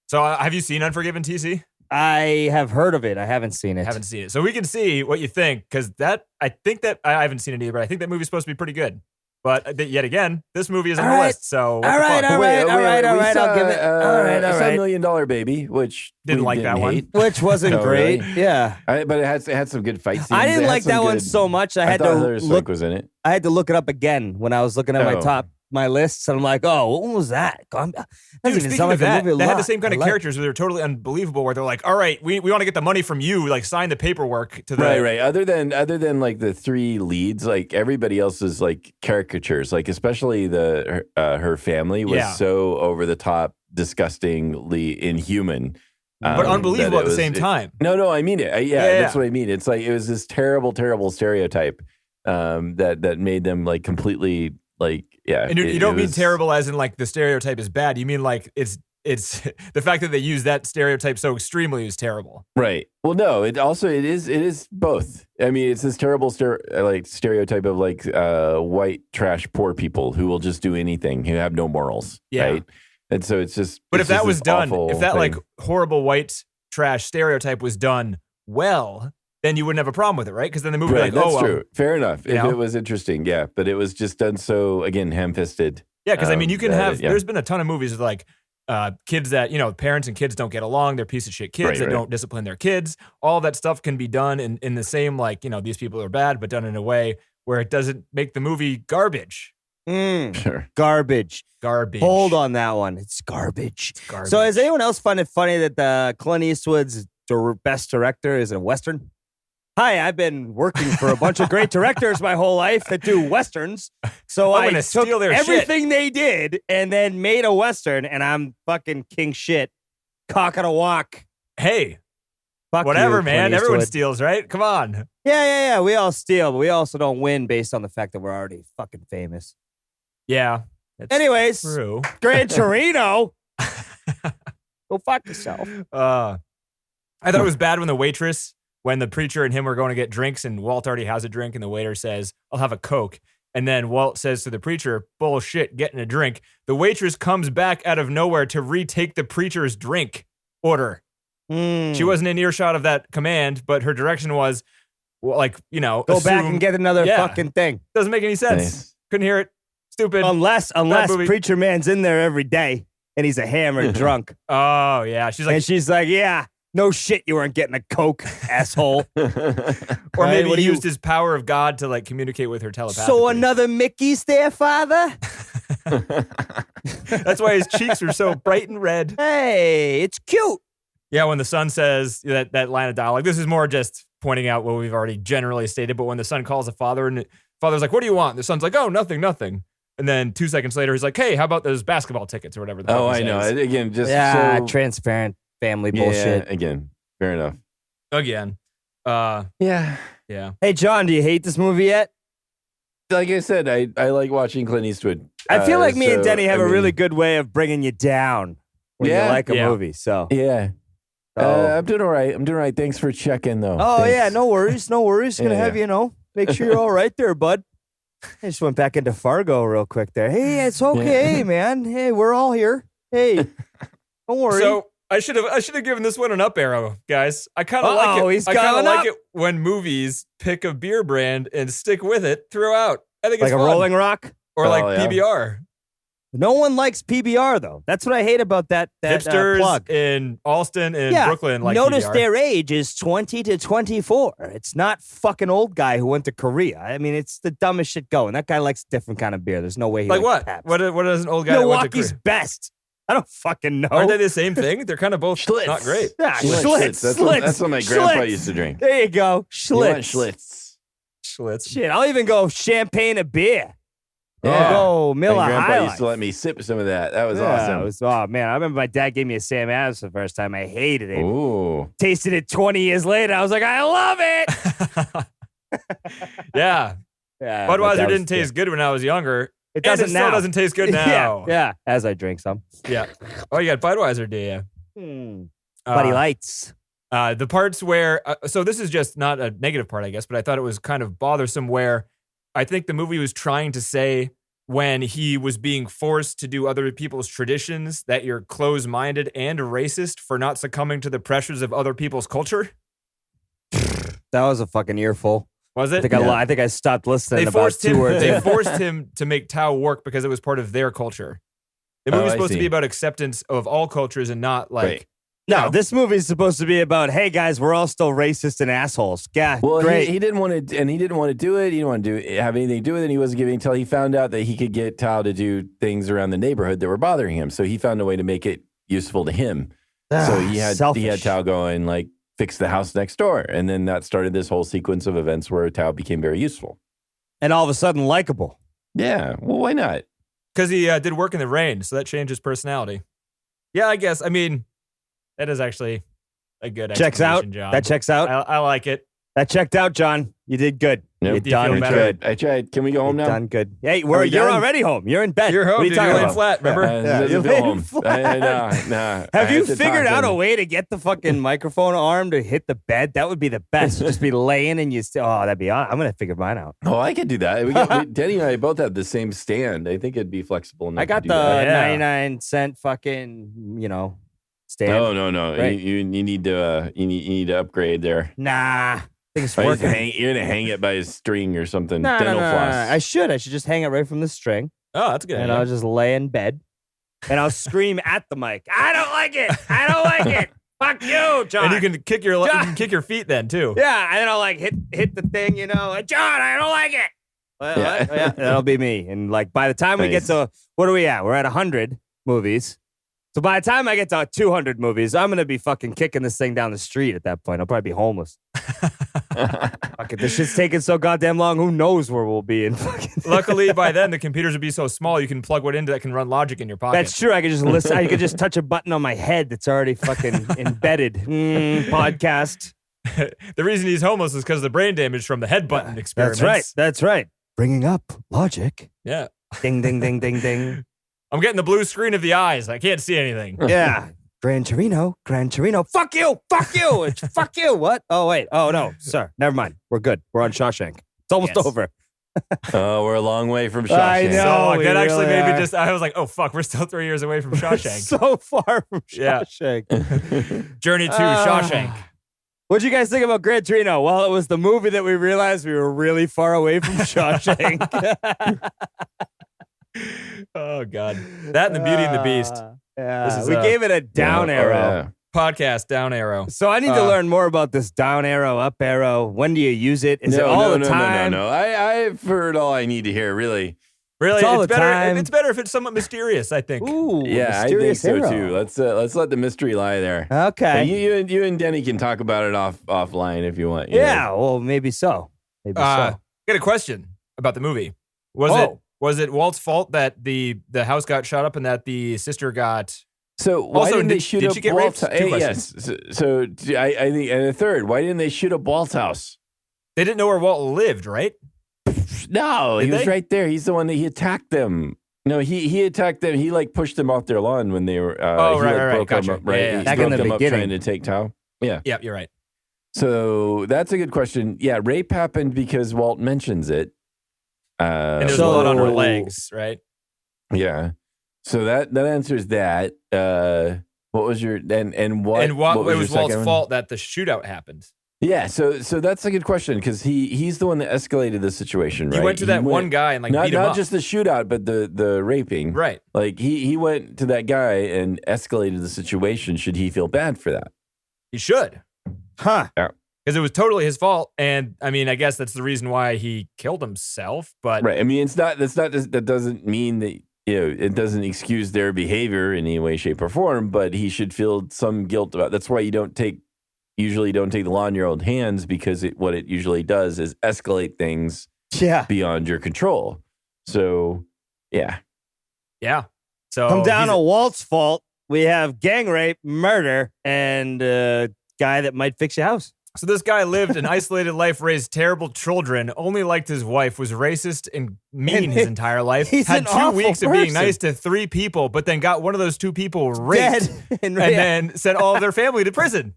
So have you seen Unforgiven, TC? I have heard of it. I haven't seen it. Haven't seen it, so we can see what you think because I haven't seen it either, but I think that movie's supposed to be pretty good. But yet again, this movie is on All the right. list. So what All the right, fuck? all right, all right, all we right. I'll give it. All right, I all saw right. $1 Million Baby, which Didn't we like that one. hate. Which wasn't Oh, great. really? Yeah. But it had some good fight scenes. I It didn't had like some that one good- so much. I had thought to Hilary Swank look. was in it. I had to look it up again when I was looking at Oh. my lists, and I'm like, oh, what was that? Doesn't Dude, even speaking sound of like a that, movie a they had the lot. same kind I of like it. characters where they're totally unbelievable. Where they're like, "All right, we want to get the money from you. Like, sign the paperwork to the Right. Other than like the three leads, like everybody else is like caricatures. Like especially her family was Yeah. so over the top, disgustingly inhuman, but unbelievable that at the it same was- time." No, I mean it. Yeah. That's what I mean. It's like it was this terrible stereotype that made them like completely like And you it don't mean was- terrible as in like the stereotype is bad. You mean like it's it's the fact that they use that stereotype so extremely is terrible. Right. Well, no, it is both. I mean, it's this terrible stereotype of like white trash poor people who will just do anything, who have no morals. Yeah. Right. And so it's just. But it's if that just was this done, awful if that thing. like horrible white trash stereotype was done well, then you wouldn't have a problem with it, right? Because then the movie would Right, be like, that's oh, well. true. Fair enough. You If know? it was interesting, yeah. But it was just done so, again, ham-fisted. Yeah, because I mean, you can have. yeah. There's been a ton of movies with like kids that parents and kids don't get along. They're piece of shit kids that don't discipline their kids. All that stuff can be done in the same like these people are bad, but done in a way where it doesn't make the movie garbage. Sure. Garbage. Hold on that one. It's garbage. Garbage. So, has anyone else find it funny that Clint Eastwood's best director is a Western? Hi, I've been working for a bunch of great directors my whole life that do Westerns. So I'm I gonna took steal their everything they did and then made a Western, and I'm fucking king shit. Cock and a walk. Hey, Fuck whatever, you, man. Clint Everyone Eastwood. steals, right? Come on. Yeah. We all steal, but we also don't win based on the fact that we're already fucking famous. Yeah. That's Anyways, true. Gran Torino. Go fuck yourself. I thought it was bad when the preacher and him were going to get drinks and Walt already has a drink and the waiter says, I'll have a Coke. And then Walt says to the preacher, bullshit, getting a drink. The waitress comes back out of nowhere to retake the preacher's drink order. She wasn't in earshot of that command, but her direction was go back and get another fucking thing. Doesn't make any sense. Nice. Couldn't hear it. Stupid. Unless movie. Preacher Man's in there every day and he's a hammered drunk. Oh, yeah. She's like, yeah, no shit, you weren't getting a Coke, asshole. Or Right, maybe what he do you- used his power of God to like communicate with her telepathically. So another Mickey's there, father? That's why his cheeks are so bright and red. Hey, it's cute. Yeah, when the son says that line of dialogue, this is more just pointing out what we've already generally stated, but when the son calls the father and the father's like, what do you want? The son's like, oh, nothing. And then 2 seconds later, he's like, hey, how about those basketball tickets or whatever? Oh, I know. Again, just so... transparent family bullshit. Yeah, again, fair enough. Again. Yeah. Hey, John, do you hate this movie yet? Like I said, I like watching Clint Eastwood. I feel like me and Denny have a really good way of bringing you down when you like a movie. So Yeah. I'm doing all right. Thanks for checking, though. Oh, Thanks. yeah, no worries. Gonna have make sure you're all right there, bud. I just went back into Fargo real quick there. Hey, it's okay, man. Hey, we're all here. Hey, don't worry. So I should have given this one an up arrow, guys. I kind of like it. He's I kind of going like up. it when movies pick a beer brand and stick with it throughout. I think Like it's a fun. Rolling Rock? Or like Oh, yeah. PBR. No one likes PBR, though. That's what I hate about that Hipsters plug. in Alston and Brooklyn like notice PBR. their age is 20 to 24. It's not fucking old guy who went to Korea. I mean, it's the dumbest shit going. That guy likes a different kind of beer. There's no way he Like likes what? Pabst. What does an old guy that went to Milwaukee's Korea? best. I don't fucking know. Aren't they the same thing? They're kind of both Schlitz. not great. Yeah, You want Schlitz. That's what my grandpa Schlitz. used to drink. There you go. You want Schlitz. Schlitz. Schlitz. Shit, I'll even go champagne a beer. Yeah. Oh, Miller My grandpa High used to Life. let me sip some of that. That was Yeah, awesome. it was- oh, man. I remember my dad gave me a Sam Adams the first time. I hated it. Ooh. Tasted it 20 years later. I was like, I love it. Yeah. Yeah, but Budweiser that was- didn't taste good when I was younger. It And doesn't it still now. doesn't taste good now. Yeah, as I drink some. Yeah. Oh, you got Budweiser, do you? Buddy Lights. The parts where, so this is just not a negative part, I guess, but I thought it was kind of bothersome where I think the movie was trying to say when he was being forced to do other people's traditions that you're closed-minded and racist for not succumbing to the pressures of other people's culture. That was a fucking earful. Was I it? think I think I stopped listening They about forced 2 him. words. They in. forced him to make Tao work because it was part of their culture. The movie's I supposed to see. be about acceptance of all cultures and not like. Right. No, know. this movie is supposed to be about, hey guys, we're all still racist and assholes. Yeah, Well, great. he didn't want to, and he didn't want to do it. He didn't want to have anything to do with it. And he wasn't giving until he found out that he could get Tao to do things around the neighborhood that were bothering him. So he found a way to make it useful to him. So he had Selfish. Tao go and like fix the house next door, and then that started this whole sequence of events where Tao became very useful. And all of a sudden, likable. Yeah, well, why not? Because he did work in the rain, so that changed his personality. Yeah, I guess. I mean, that is actually a good Checks out. explanation, John. That checks out. I like it. That checked out, John. You did good. Nope. You're done feel better? good. I tried. Can we go home now? Done good. Hey, we you're done? already home. You're in bed. You're home. What are you Dude, talking you're laying about? flat. Remember? It doesn't you're feel laying home. flat. I Have you had to figured talk out to a him. way to get the fucking microphone arm to hit the bed? That would be the best. Just be laying and you still. Oh, that'd be. I'm gonna figure mine out. Oh, I could do that. Denny and I both have the same stand. I think it'd be flexible enough I got to the do that. Yeah. 99-cent fucking stand. No. Right. You need to upgrade there. Nah. I think it's Oh, working. you're gonna hang it by a string or something. No, Dental floss. I should just hang it right from the string, Oh, that's a good. and idea. I'll just lay in bed, and I'll scream at the mic. I don't like it. I don't like it. Fuck you, John. And you can kick your feet then too. yeah, and then I'll like hit the thing, John, I don't like it. Well, Yeah. yeah, that'll be me. And like by the time we get Nice. to what are we at? We're at 100 movies. So by the time I get to 200 movies, I'm gonna be fucking kicking this thing down the street at that point. I'll probably be homeless. Fuck it, this shit's taking so goddamn long. Who knows where we'll be in fucking. Luckily, by then the computers would be so small you can plug one in that can run Logic in your pocket. That's true. I could just listen. I could just touch a button on my head that's already fucking embedded. Podcast. The reason he's homeless is because of the brain damage from the head button experiments. That's right. Bringing up logic. Yeah. Ding, ding, ding, ding, ding. I'm getting the blue screen of the eyes. I can't see anything. Yeah. Gran Torino. Fuck you. It's fuck you. What? Oh, wait. Oh, no. Sir, never mind. We're good. We're on Shawshank. It's almost Yes. over. Oh, we're a long way from Shawshank. I know. So we that actually really made me are. I was like, oh, fuck, we're still 3 years away from Shawshank. So far from Yeah. Shawshank. Journey to Shawshank. What'd you guys think about Gran Torino? Well, it was the movie that we realized we were really far away from Shawshank. Oh, God. That and the Beauty and the Beast. Yeah. This is, We gave it a down arrow. Yeah. Podcast, down arrow. So I need to learn more about this down arrow, up arrow. When do you use it? Is it all the time? No. I've heard all I need to hear, really. Really? It's all It's the better. time. It's better if it's somewhat mysterious, I think. Ooh, Yeah, I think mysterious so arrow. too. Let's let the mystery lie there. Okay. You and Denny can talk about it offline if you want. you Yeah, know. well, maybe so. Maybe I so. got a question about the movie. Was it Walt's fault that the house got shot up and that the sister got? So why Also, didn't they did- shoot did up she get Walt's raped? Two yes. So I think, and a third, why didn't they shoot up Walt's house? They didn't know where Walt lived, right? No, Did he was they? right there. He's the one that he attacked them. No, he attacked them. He like pushed them off their lawn when they were. Oh, he, right, like, right, broke gotcha. them up, right? Yeah, yeah. He Back broke in the them up beginning. trying to take Tao. Yeah. Yeah, you're right. So that's a good question. Yeah, rape happened because Walt mentions it. And there's So- blood on her legs, right? Yeah. So that answers that. What was your and what? And what, what it your was Walt's second one? fault that the shootout happened. Yeah. So that's a good question because he's the one that escalated the situation. Right. He went to that one guy and like not beat him not up. just the shootout, but the raping. Right. Like he went to that guy and escalated the situation. Should he feel bad for that? He should. Huh. Because it was totally his fault. And I mean, I guess that's the reason why he killed himself. But Right. I mean, that doesn't mean that, it doesn't excuse their behavior in any way, shape, or form, but he should feel some guilt about. That's why you usually don't take the law in your own hands, because what it usually does is escalate things Yeah. beyond your control. So, yeah. yeah. So Come down he's- to Walt's fault. We have gang rape, murder, and a guy that might fix your house. So this guy lived an isolated life, raised terrible children, only liked his wife, was racist and mean And his entire life, he's had an 2 awful weeks of being person. nice to 3 people, but then got one of those 2 people raped Dead. and then sent all of their family to prison.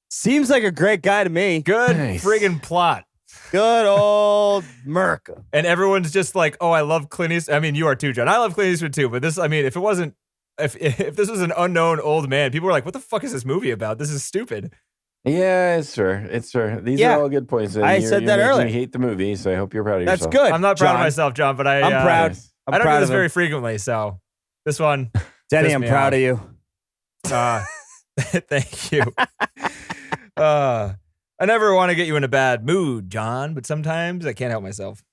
Seems like a great guy to me. Good Nice. friggin' plot. Good old Merca. And everyone's just like, oh, I love Clint Eastwood. I mean, you are too, John. I love Clint Eastwood too, but this, I mean, if this was an unknown old man, people were like, what the fuck is this movie about? This is stupid. Yeah, it's fair. It's fair. These Yeah. are all good points. And I you're said that making earlier. me hate the movie, so I hope you're proud of That's yourself. good. I'm not proud John. of myself, John, but I'm I'm proud. Nice. I'm I don't proud do this of him. very frequently, so this one, Denny, pissed I'm me proud off. of you. Thank you. I never want to get you in a bad mood, John, but sometimes I can't help myself.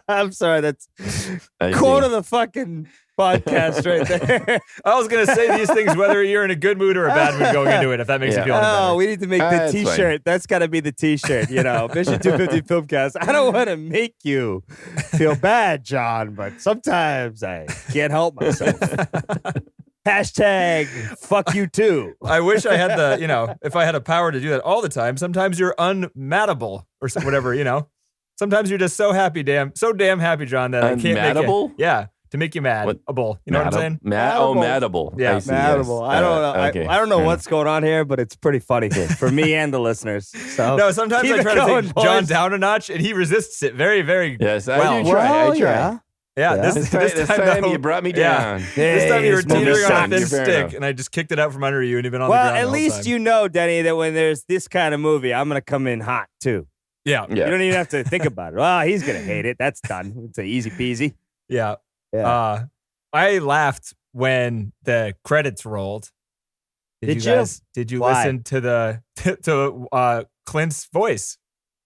I'm sorry. That's I quote see. of the fucking podcast right there. I was going to say these things whether you're in a good mood or a bad mood going into it, if that makes Yeah. you feel any Oh, better. we need to make the That's fine. T-shirt. That's got to be the T-shirt. Mission 250 Filmcast. I don't want to make you feel bad, John, but sometimes I can't help myself. Hashtag fuck you too. I wish I had if I had a power to do that all the time. Sometimes you're unmattable or whatever, Sometimes you're just so damn happy, John, that I can't make it. Yeah, to make you mad. You know what I'm saying? Mattable. Yeah, Mattable. I don't know. Okay. I don't know what's going on here, but it's pretty funny for me and the listeners. So No, sometimes keep I it try going, to take boys. John down a notch, and he resists it very, very Yes, well. I do try. Well, I try. yeah. Yeah, Yeah. This time though, you brought me yeah. down. This time you were This movie teetering on a sucks. thin Fair stick, enough. and I just kicked it out from under you, and you've been on the Well, ground at the whole least time. you know, Denny, that when there's this kind of movie, I'm gonna come in hot too. Yeah, Yeah. You don't even have to think about it. Well, he's gonna hate it. That's done. It's a easy peasy. yeah. Yeah. I laughed when the credits rolled. Did you? Guys, did you Why? listen to Clint's voice?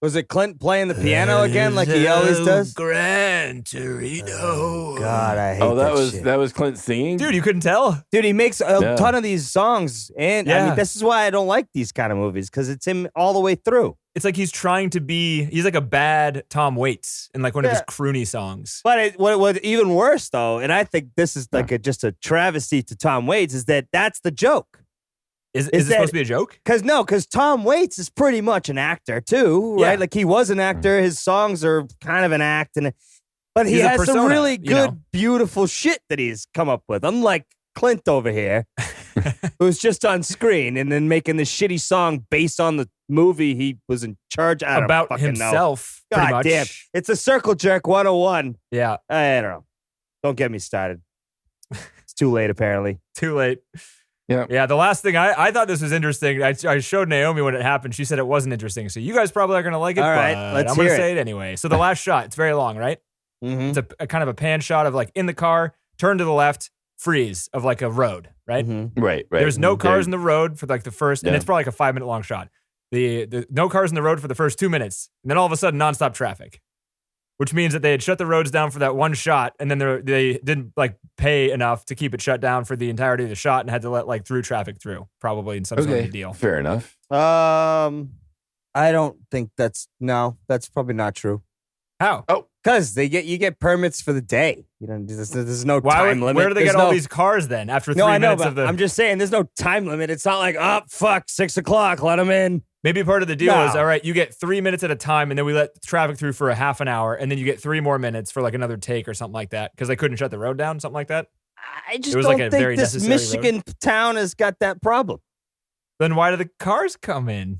Was it Clint playing the piano again, like he always does? Gran Torino. God, I hate Oh, shit. that was Clint singing? Dude, you couldn't tell? Dude, he makes a Yeah. ton of these songs, and I Yeah. mean, this is why I don't like these kind of movies because it's him all the way through. It's like he's trying to be. He's like a bad Tom Waits in like one of his Yeah. croony songs. But what even worse though, and I think this is like just a travesty to Tom Waits, is that's the joke. Is Is this supposed that- to be a joke? Because Tom Waits is pretty much an actor too, right? Yeah. Like he was an actor. His songs are kind of an act, but he He's a has some persona, really you know? good, beautiful shit that he's come up with. Unlike Clint over here, who's just on screen and then making this shitty song based on the movie he was in charge I don't About fucking know. himself, pretty God much. damn, it's a circle jerk 101. Yeah, I don't know. Don't get me started. It's too late, apparently. too late. Yeah. Yeah, the last thing I thought this was interesting. I showed Naomi when it happened. She said it wasn't interesting. So you guys probably are going to like it. All right, but let's I'm going to hear say it anyway. So the last shot, it's very long, right? Mm-hmm. It's a kind of a pan shot of like in the car, turn to the left, freeze of like a road, right? Mm-hmm. Right. There's no cars in the road for like the first, and Yeah. it's probably like a 5-minute long shot. The no cars in the road for the first 2 minutes, and then all of a sudden nonstop traffic, which means that they had shut the roads down for that one shot, and then they didn't like pay enough to keep it shut down for the entirety of the shot, and had to let like through traffic through, probably in some sort Okay. of deal. Fair enough. I don't think that's probably not true. How? Because you get permits for the day. You know, there's no Why? time limit. Where do they There's get all no- these cars then? After 3 No, I know, minutes but of the I'm just saying, there's no time limit. It's not like, oh fuck, 6 o'clock, let them in. maybe part of the deal No. is all right. You get 3 minutes at a time, and then we let traffic through for a half an hour, and then you get 3 more minutes for like another take or something like that because they couldn't shut the road down, something like that. I just It was don't like a think very this necessary Michigan town has got that problem. Then why do the cars come in?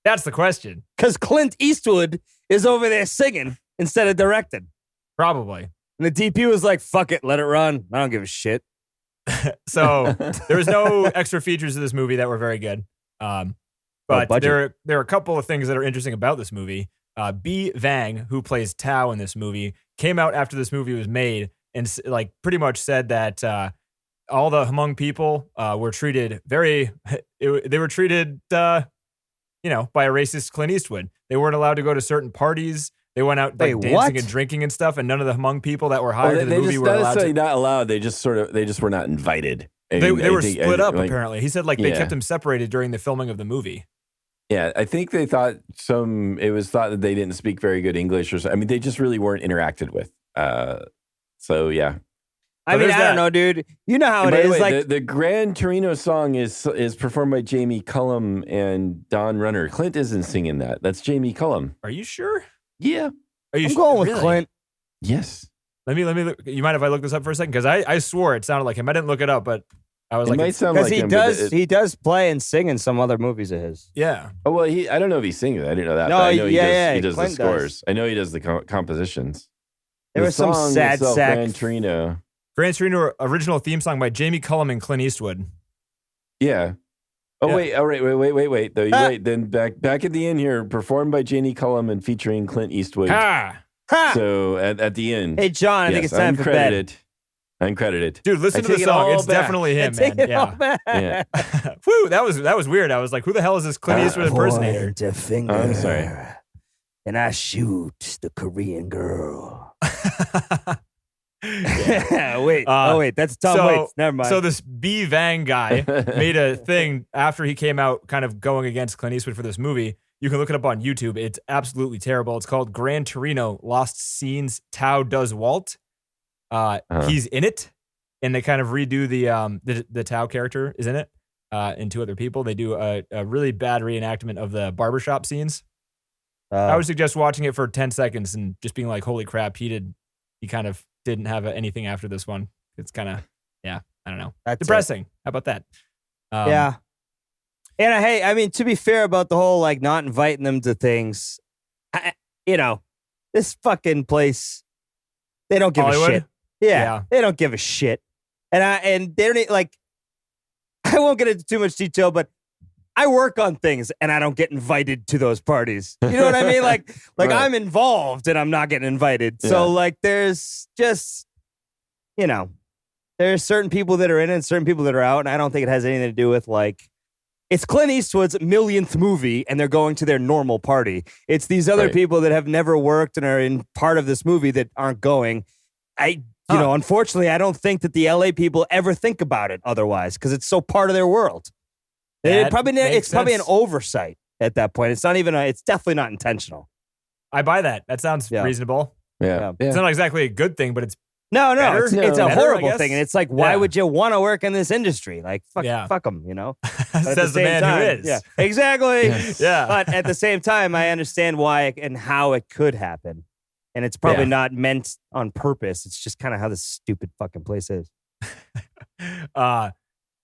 That's the question. Because Clint Eastwood is over there singing instead of directing. Probably. And the DP was like, fuck it, let it run. I don't give a shit. So there was no extra features of this movie that were very good. But budget. there are a couple of things that are interesting about this movie. B. Vang, who plays Tao in this movie, came out after this movie was made and like pretty much said that all the Hmong people were treated they were treated by a racist Clint Eastwood. They weren't allowed to go to certain parties. They went out like Wait, dancing what? and drinking and stuff, and none of the Hmong people that were hired to the they movie just were not allowed necessarily to. not allowed. They just were not invited. They were I think- split up like- apparently. He said like they Yeah. kept them separated during the filming of the movie. Yeah, I think they thought it was thought that they didn't speak very good English or something. I mean, they just really weren't interacted with. So yeah. I mean, there's I that. don't know, dude. You know how And it by the is. way, Like, the Gran Torino song is performed by Jamie Cullum and Don Runner. Clint isn't singing that. That's Jamie Cullum. Are you sure? Yeah. Are you I'm going with really? Clint. Yes. Let me look. You mind if I look this up for a second? Because I swore it sounded like him. I didn't look it up, but I was It like, might it's- sound Because like he him, but does he does play and sing in some other movies of his. yeah. Oh well, I don't know if he sings it. I didn't know that. No, but I know yeah, he does the Clint scores. I know he does the compositions. There The was some song sad itself, sack. Gran Torino. Gran Torino original theme song by Jamie Cullum and Clint Eastwood. Yeah. Oh Yeah. wait! All right! Wait! Though you Ah. wait. Then back at the end here, performed by Jamie Cullum and featuring Clint Eastwood. Ha! Ha! So at the end, Hey, John, I think it's time for bed. Uncredited. Dude, listen I to the take it song. all It's back. definitely him, Take man. it all Yeah. back. Yeah. Whew, that was weird. I was like, who the hell is this Clint Eastwood impersonator? Point a finger. I'm sorry. And I shoot the Korean girl. Yeah. Wait. Wait. That's Tom so- Waits. Never mind. So this B. Vang guy made a thing after he came out kind of going against Clint Eastwood for this movie. You can look it up on YouTube. It's absolutely terrible. It's called Gran Torino Lost Scenes Tao Does Walt. He's in it. and they kind of redo the Tao character is in it, and two other people. They do a really bad reenactment of the barbershop scenes. I would suggest watching it for 10 seconds and just being like, holy crap, he kind of didn't have anything after this one. It's kind of, I don't know. That's depressing. How about that? Yeah. And hey, I mean, to be fair about the whole like not inviting them to things, this fucking place, they don't give Hollywood? a shit. Yeah, they don't give a shit. And they don't like, I won't get into too much detail, but I work on things and I don't get invited to those parties. You know what I mean? Like Right. I'm involved and I'm not getting invited. Yeah. So like there's just, there's certain people that are in it and certain people that are out. And I don't think it has anything to do with like, it's Clint Eastwood's millionth movie and they're going to their normal party. It's these other Right. people that have never worked and are in part of this movie that aren't going. Unfortunately, I don't think that the LA people ever think about it otherwise because it's so part of their world. It's probably an oversight at that point. It's not even it's definitely not intentional. I buy that. That sounds reasonable. Yeah. It's not exactly a good thing, but it's No, better? it's a Better, I horrible guess? thing. And it's like, why Yeah. would you want to work in this industry? Like, fuck them, But at says the same man time, who is. Yeah, exactly. Yeah. But at the same time, I understand why and how it could happen. And it's probably not meant on purpose. It's just kind of how this stupid fucking place is.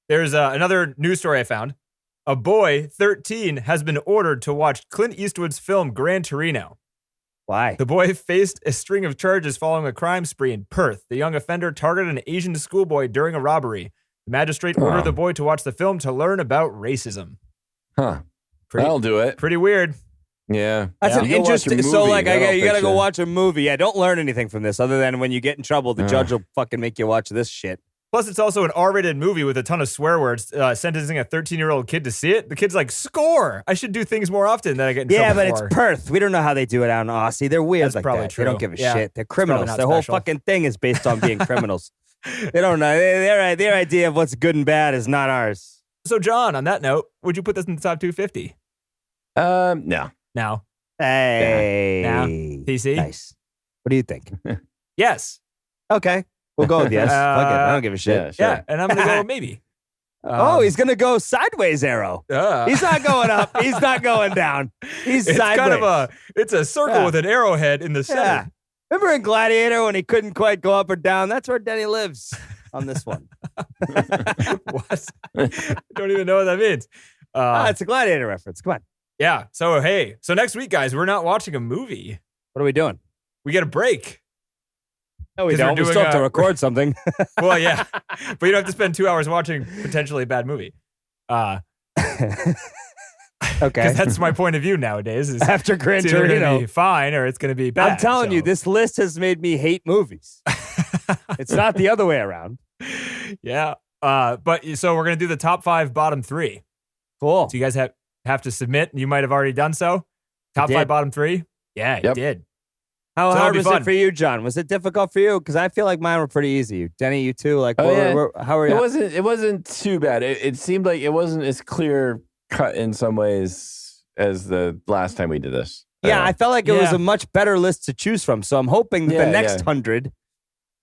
There's another news story I found. A boy, 13, has been ordered to watch Clint Eastwood's film Gran Torino. Why? The boy faced a string of charges following a crime spree in Perth. The young offender targeted an Asian schoolboy during a robbery. The magistrate ordered the boy to watch the film to learn about racism. Huh. That'll do it. Pretty weird. Yeah. That's an You go watch a interesting. So, movie, like, that'll you gotta fix go you. watch a movie. Yeah, don't learn anything from this other than when you get in trouble, the judge will fucking make you watch this shit. Plus, it's also an R-rated movie with a ton of swear words, sentencing a 13-year-old kid to see it. The kid's like, score! I should do things more often than I get in Yeah, trouble but for. it's Perth. We don't know how they do it out in Aussie. They're weird That's like probably that. true. They don't give a Yeah. shit. They're It's probably criminals. not Their whole special. fucking thing is based on being criminals. They don't know. Their idea of what's good and bad is not ours. So, John, on that note, would you put this in the top 250? No. Now. Hey. Now. PC? Nice. What do you think? Yes. Okay. We'll go with yes. Fuck it. I don't give a shit. Yeah, sure. Yeah, and I'm going to go maybe. He's going to go sideways arrow. He's not going up. He's not going down. He's It's sideways. kind of it's a circle with an arrowhead in the center. Yeah. Remember in Gladiator when he couldn't quite go up or down? That's where Denny lives on this one. What? Don't even know what that means. It's a Gladiator reference. Come on. Yeah. So, so next week, guys, we're not watching a movie. What are we doing? We get a break. No, we 'Cause we're don't. We doing still have to record something. Well, yeah. But you don't have to spend 2 hours watching potentially a bad movie. Okay. Because that's my point of view nowadays. Is After Gran it's either going to Torino. be fine or it's going to be bad. I'm telling you, So- this list has made me hate movies. It's not the other way around. Yeah. But so we're going to do the top 5, bottom 3. Cool. So you guys have to submit. You might have already done so. Top did. 5, bottom 3. Yeah, it Yep. did. How So that'll hard be was fun. it for you, John? Was it difficult for you? Because I feel like mine were pretty easy. Denny, you too? Like, Oh, yeah. how are you? It wasn't too bad. It seemed like it wasn't as clear cut in some ways as the last time we did this. Yeah, I felt like it was Yeah. a much better list to choose from. So I'm hoping that Yeah, the next yeah. 100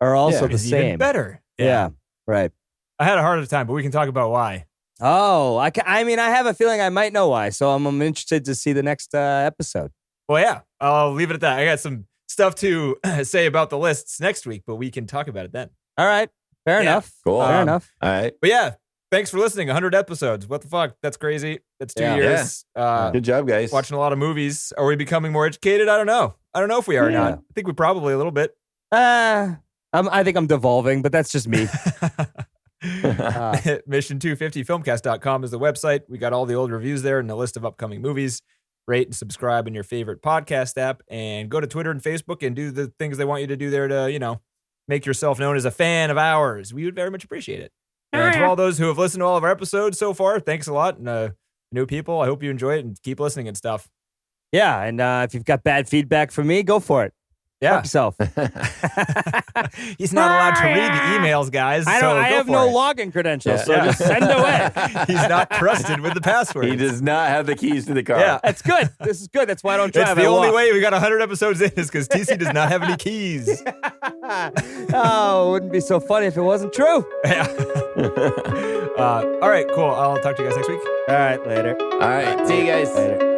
are also Yeah. the It's even same. better. Yeah, right. I had a harder time, but we can talk about why. Oh, I mean, I have a feeling I might know why. So I'm interested to see the next episode. Well, yeah, I'll leave it at that. I got some stuff to say about the lists next week, but we can talk about it then. All right. Fair Yeah. enough. Cool. Fair enough. All right. But yeah, thanks for listening. 100 episodes. What the fuck? That's crazy. That's 2 Yeah. years. Good job, guys. Watching a lot of movies. Are we becoming more educated? I don't know. I don't know if we are or Yeah. not. I think we probably a little bit. I think I'm devolving, but that's just me. Mission250filmcast.com is the website. We got all the old reviews there and a list of upcoming movies. Rate and subscribe in your favorite podcast app and go to Twitter and Facebook and do the things they want you to do there to, make yourself known as a fan of ours. We would very much appreciate it. And to all those who have listened to all of our episodes so far, thanks a lot. And new people, I hope you enjoy it and keep listening and stuff. Yeah, and if you've got bad feedback from me, go for it. Yeah. Fuck yourself. He's not allowed to read the emails, guys. I have no login credentials, so just send away. He's not trusted with the password. He does not have the keys to the car. Yeah. That's good. This is good. That's why I don't drive. It's the only way we got 100 episodes in is because TC does not have any keys. Oh, it wouldn't be so funny if it wasn't true. Yeah. All right, cool. I'll talk to you guys next week. All right, later. All right. See you guys. Later.